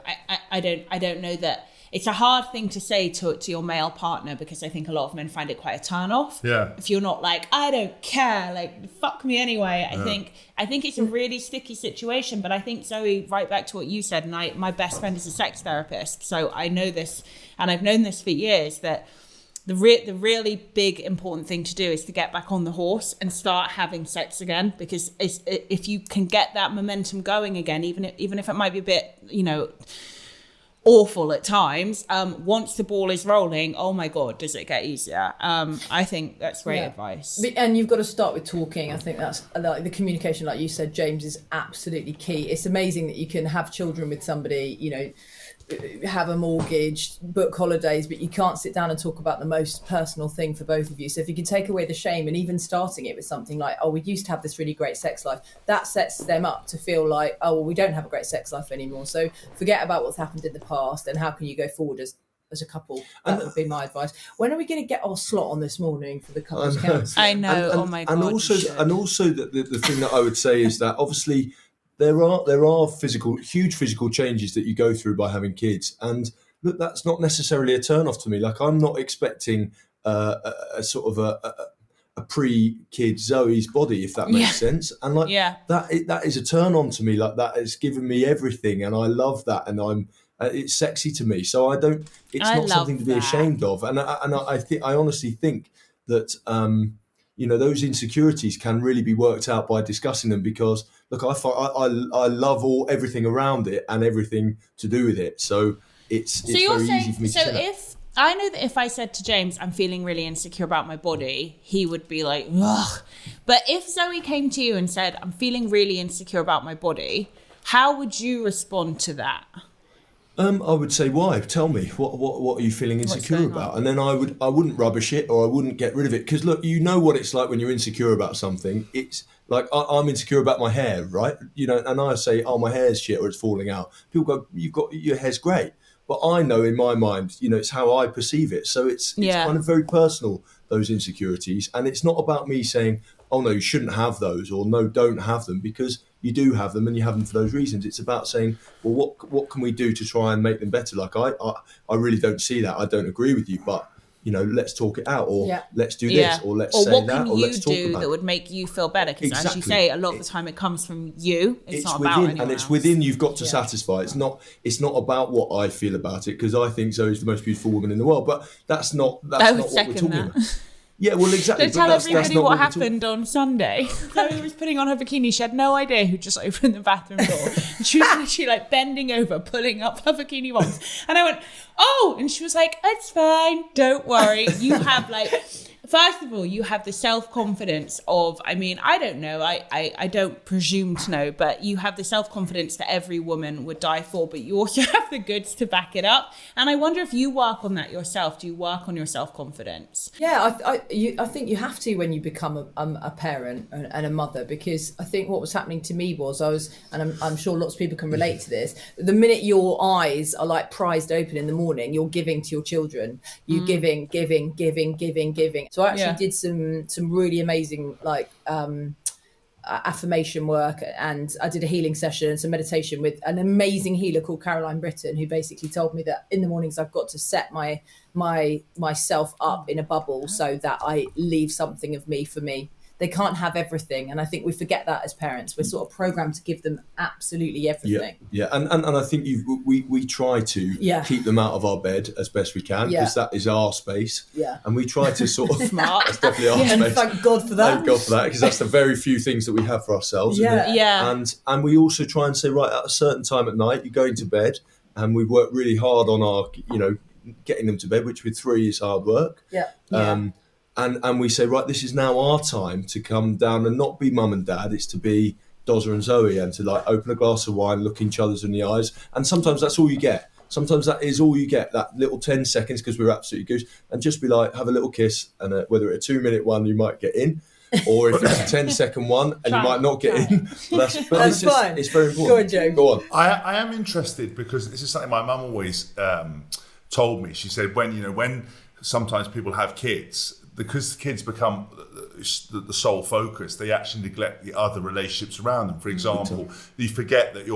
I don't know that. It's a hard thing to say to your male partner, because I think a lot of men find it quite a turn off. Yeah. If you're not like, I don't care, like, fuck me anyway. I think it's a really sticky situation. But I think, Zoe, right back to what you said, and my best friend is a sex therapist, so I know this, and I've known this for years, that the really big important thing to do is to get back on the horse and start having sex again, because if you can get that momentum going again, even if it might be a bit, awful at times, once the ball is rolling, oh my god, does it get easier. I think that's great advice. And you've got to start with talking. I think that's like the communication, like you said, James, is absolutely key. It's amazing that you can have children with somebody, have a mortgage, book holidays, but you can't sit down and talk about the most personal thing for both of you. So if you can take away the shame, and even starting it with something like, oh, we used to have this really great sex life, that sets them up to feel like, oh, well, we don't have a great sex life anymore. So forget about what's happened in the past, and how can you go forward as a couple? That would be my advice. When are we going to get our slot on this morning for the couples council? I know. Oh my god. And also the thing that I would say is that obviously there are huge physical changes that you go through by having kids, and look, that's not necessarily a turn off to me. Like, I'm not expecting a sort of a pre-kid Zoe's body, if that makes sense. And that is a turn on to me. Like, that has given me everything, and I love that, and it's sexy to me. So it's not something to be ashamed of. And I honestly think that those insecurities can really be worked out by discussing them, because look, I love everything around it and everything to do with it. So it's very easy for me to say that. If I know that if I said to James, I'm feeling really insecure about my body, he would be like, ugh. But if Zoe came to you and said, I'm feeling really insecure about my body, how would you respond to that? I would say, why? Tell me, what are you feeling insecure about? And then I wouldn't rubbish it, or I wouldn't get rid of it. Because look, you know what it's like when you're insecure about something. It's like, I'm insecure about my hair, right? And I say, oh, my hair's shit, or it's falling out. People go, your hair's great. But I know in my mind, it's how I perceive it. So it's kind of very personal, those insecurities. And it's not about me saying, oh no, you shouldn't have those, or no, don't have them, because you do have them, and you have them for those reasons. It's about saying, well, what can we do to try and make them better? Like, I really don't see that. I don't agree with you, but let's talk it out, or let's do this, or let's say that, or let's talk about it. Or what can you do that would make you feel better? Because as you say, a lot of the time it comes from you. It's not about anyone and it's else. within. You've got to satisfy. It's not about what I feel about it, because I think Zoe's the most beautiful woman in the world. But that's not what we're talking about. Yeah, well, exactly. So tell everybody what happened on Sunday. Zoe was putting on her bikini. She had no idea who just opened the bathroom door. She was literally bending over, pulling up her bikini bottoms. And I went, oh! And she was like, it's fine. Don't worry. You have first of all, you have the self-confidence of, I don't know, I don't presume to know, but you have the self-confidence that every woman would die for, but you also have the goods to back it up. And I wonder if you work on that yourself. Do you work on your self-confidence? Yeah, I think you have to when you become a parent and a mother, because I think what was happening to me was and I'm sure lots of people can relate to this, the minute your eyes are prized open in the morning, you're giving to your children. You're giving. So I actually did some really amazing affirmation work, and I did a healing session and some meditation with an amazing healer called Caroline Britton, who basically told me that in the mornings I've got to set myself up in a bubble so that I leave something of me for me. They can't have everything, and I think we forget that as parents. We're sort of programmed to give them absolutely everything. Yeah. And I think we try to keep them out of our bed as best we can, because that is our space. Yeah. And we try to sort of Smart. That's definitely our space. And thank God for that. Thank God for that, because that's the very few things that we have for ourselves. And we also try and say, right, at a certain time at night, you're going to bed, and we work really hard on our, getting them to bed, which with 3 is hard work. And we say, right, this is now our time to come down and not be mum and dad. It's to be Dozer and Zoe, and to like open a glass of wine, look each other's in the eyes. And sometimes that's all you get. Sometimes that is all you get, that little 10 seconds, because we're absolutely goose. And just be like, have a little kiss. And whether it's a 2-minute one, you might get in. Or if it's a 10-second one and you might not get in. That's fine. It's very important. Go on, Joe. Go on. I am interested, because this is something my mum always told me. She said, when sometimes people have kids, because the kids become the sole focus, they actually neglect the other relationships around them. For example, you forget that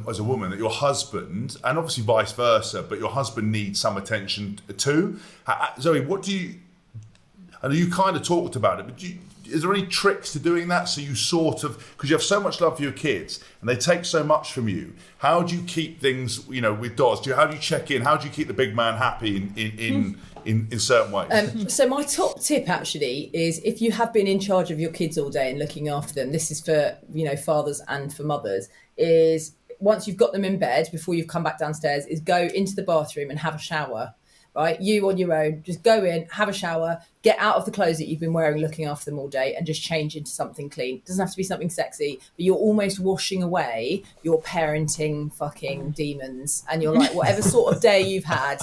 as a woman, that your husband, and obviously vice versa, but your husband needs some attention too. Zoe, I know you kind of talked about it, but is there any tricks to doing that? So you sort of, because you have so much love for your kids and they take so much from you, how do you keep things, with Doz? How do you check in? How do you keep the big man happy in certain ways? So my top tip actually is, if you have been in charge of your kids all day and looking after them, this is for fathers and for mothers, is once you've got them in bed, before you've come back downstairs, is go into the bathroom and have a shower. Right, you on your own, just go in, have a shower, get out of the clothes that you've been wearing looking after them all day, and just change into something clean. It doesn't have to be something sexy, but you're almost washing away your parenting fucking demons. And you're like, whatever sort of day you've had,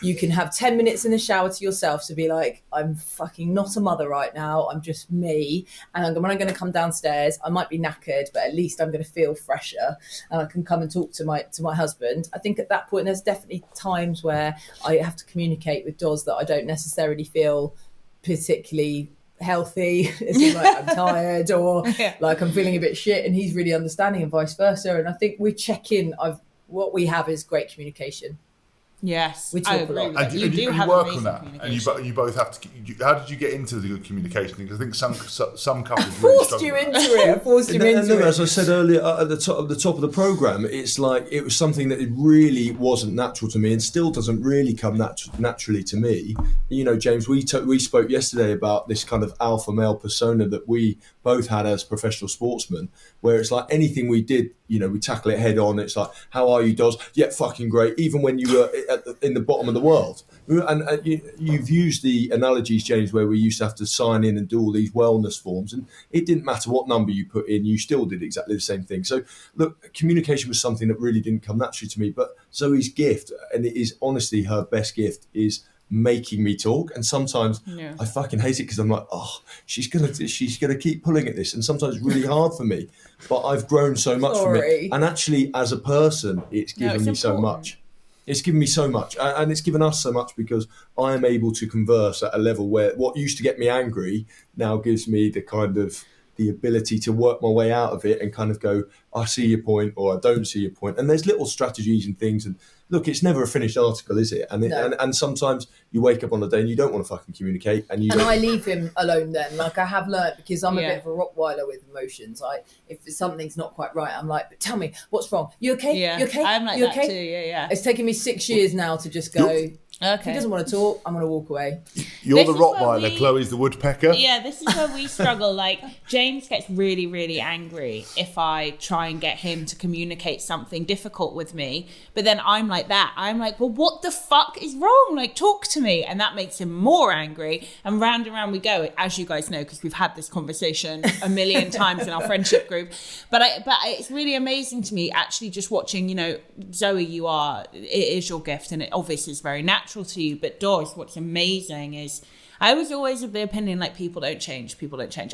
you can have 10 minutes in the shower to yourself to be like, I'm fucking not a mother right now, I'm just me. And when I'm going to come downstairs, I might be knackered, but at least I'm going to feel fresher, and I can come and talk to my husband. I think at that point, there's definitely times where I have to communicate with Doz that I don't necessarily feel particularly healthy. It's like I'm tired, or like I'm feeling a bit shit, and he's really understanding, and vice versa. And I think we check in. What we have is great communication. Yes, we talk a lot. And you work on that, and you both have to. How did you get into the good communication thing? Because I think some couples forced you into it. Forced you into it. As I said earlier at the top of the program, it's like it was something that it really wasn't natural to me, and still doesn't really come naturally to me. James, we spoke yesterday about this kind of alpha male persona that we both had as professional sportsmen, where it's like anything we did, we tackle it head on. It's like, how are you, Doz? Yeah, fucking great. Even when you were in the bottom of the world. And you've used the analogies, James, where we used to have to sign in and do all these wellness forms, and it didn't matter what number you put in, you still did exactly the same thing. So look, communication was something that really didn't come naturally to me, but Zoe's gift, and it is honestly her best gift, is making me talk. And sometimes I fucking hate it, because I'm like, she's gonna keep pulling at this, and sometimes it's really hard for me, but I've grown so much from it. And actually, as a person, it's given me so much. It's given me so much, and it's given us so much, because I am able to converse at a level where what used to get me angry now gives me the ability to work my way out of it and kind of go, I see your point, or I don't see your point. And there's little strategies and things. And look, it's never a finished article, is it? And sometimes you wake up on a day and you don't want to fucking communicate. And I leave him alone then. Like I have learned, because I'm a bit of a Rottweiler with emotions. If something's not quite right, I'm like, but tell me, what's wrong? You okay? Yeah. You okay? I'm like you that okay? too, yeah. It's taken me 6 years now to just go, if he doesn't want to talk, I'm going to walk away. You're the Rottweiler, Chloe's the woodpecker. Yeah, this is where we struggle. Like, James gets really, really angry if I try and get him to communicate something difficult with me. But then I'm like that. I'm like, well, what the fuck is wrong? Like, talk to me. And that makes him more angry. And round we go, as you guys know, because we've had this conversation a million times in our friendship group. But it's really amazing to me, actually, just watching, Zoe, it is your gift, and it obviously is very natural to you. But Doris, what's amazing is I was always of the opinion like people don't change.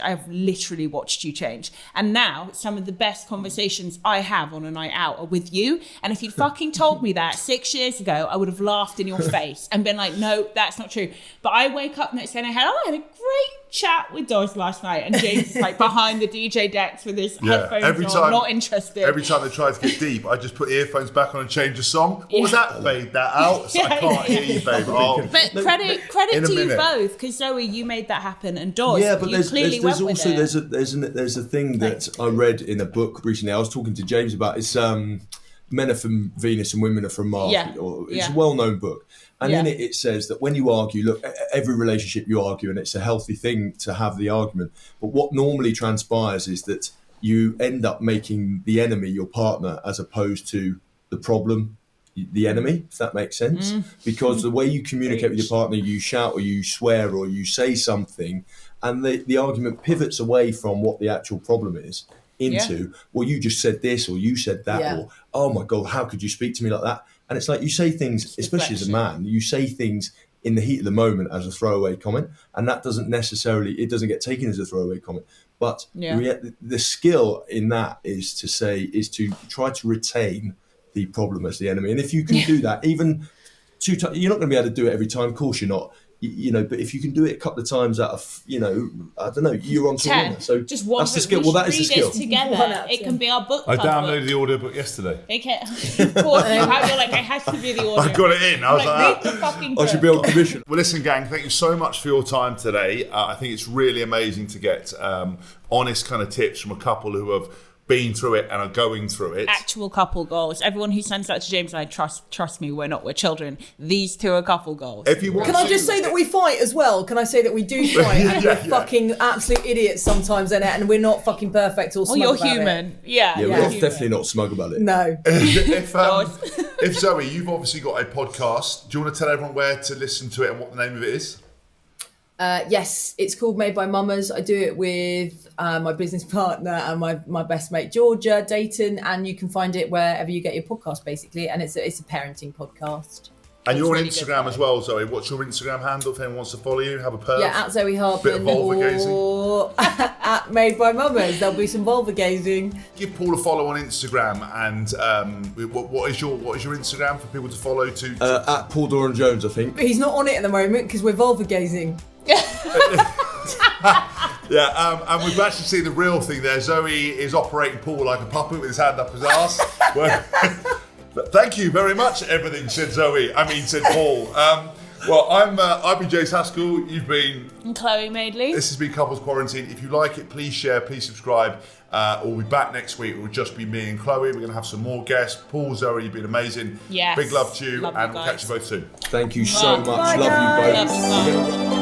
I have literally watched you change. And now some of the best conversations I have on a night out are with you. And if you'd fucking told me that 6 years ago, I would have laughed in your face and been like, no, that's not true. But I wake up next day and I had a great chat with Doris last night, and James is like behind the DJ decks with his headphones on, not interested. Every time they try to get deep, I just put earphones back on and change the song. What was that? Fade that out. So I can't hear you, babe. But credit to you both, because Zoe, you made that happen, and Doris, yeah, but there's a thing that I read in a book recently. I was talking to James about. It's Men Are From Venus and Women Are From Mars. It's a well-known book. And in it says that when you argue, look, every relationship you argue, and it's a healthy thing to have the argument. But what normally transpires is that you end up making the enemy your partner as opposed to the problem, the enemy, if that makes sense. Because the way you communicate with your partner, you shout or you swear or you say something, and the argument pivots away from what the actual problem is into, well, you just said this or you said that, or, oh my God, how could you speak to me like that? And it's like you say things, especially as a man, you say things in the heat of the moment as a throwaway comment, and that doesn't get taken as a throwaway comment. But the skill in that is to try to retain the problem as the enemy. And if you can do that, even 2 times, you're not going to be able to do it every time. Of course you're not. But if you can do it a couple of times out of, I don't know, you're on to 10. So just one. that's the skill. Well, that is the skill. Together, it can be our book. I downloaded the audiobook yesterday. You're like, it has to be the audio. I got it in. I was like, read the fucking I should be on commission. Well, listen, gang, thank you so much for your time today. I think it's really amazing to get honest kind of tips from a couple who have been through it and are going through it. Actual couple goals. Everyone who sends that to James and I, trust me, we're children. These 2 are couple goals. If you want Can I just say that we fight as well? Can I say that we do fight and we're fucking absolute idiots sometimes, and we're not fucking perfect or smug you're about human. it. Yeah, we're definitely not smug about it. No. If Zoe, you've obviously got a podcast. Do you want to tell everyone where to listen to it and what the name of it is? Yes, it's called Made by Mamas. I do it with my business partner and my best mate Georgia Dayton, and you can find it wherever you get your podcast, basically. And it's a parenting podcast. And you're on Instagram as well, Zoe. What's your Instagram handle if anyone wants to follow you? Have a perv? Yeah, at Zoe Hardman. Bit of vulva-gazing. Or at Made by Mamas. There'll be some vulva-gazing. Give Paul a follow on Instagram, and what is your Instagram for people to follow to at Paul Doran-Jones, I think. But he's not on it at the moment because we're vulva-gazing. And we've actually seen the real thing there. Zoe is operating Paul like a puppet with his hand up his arse. Thank you very much, everything, said Paul. Well, I've been Jace Haskell. You've been Chloe Madeley. This has been Couples Quarantine. If you like it, please share, please subscribe. We'll be back next week. It will just be me and Chloe. We're going to have some more guests. Paul, Zoe, you've been amazing. Yes. Big love to you, Love and you we'll catch you both soon. Thank you so much. Bye, Love you both. Love you both.